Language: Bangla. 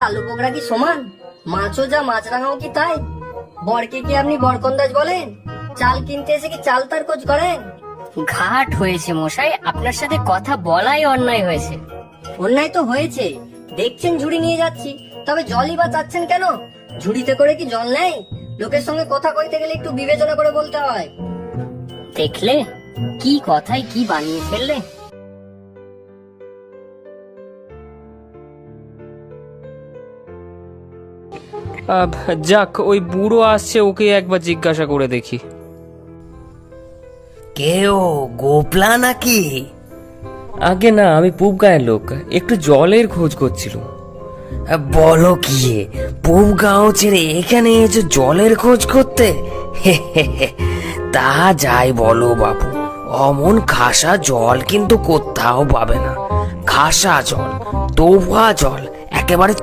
আলু বোকরা কি সমান? মাছও যা মাছরাঙাও কি তাই? বরকে কি আপনি বরকন্দাজ বলেন? চাল কিনতে এসে কি চাল তার খোঁজ করেন? ঘাট হয়েছে মশাই, আপনার সাথে কথা বলাই অন্যায় হয়েছে। অন্যায় তো হয়েছে, দেখছেন ঝুড়ি নিয়ে যাচ্ছি, তবে জলই বা চাচ্ছেন কেন? ঝুড়িতে করে কি জল নেই? লোকের সঙ্গে কথা কইতে গেলে একটু বিবেচনা করে বলতে হয়। দেখলে কি কথাই কি বানিয়ে ফেললে। যাক, ওই বুড়ো আসছে, ওকে একবার জিজ্ঞাসা করে দেখি। কেও গোপলা নাকি? আগে না, আমি পুব গায়ের লোক, একটু জলের খোঁজ করছিল। বলো কি, পুব গাঁও ছেড়ে এখানে এসে জলের খোঁজ করতে? তা যাই বলো বাবু, অমন খাসা জল কিন্তু কোথাও পাবে না। খাসা জল, দোভা জল, একেবারে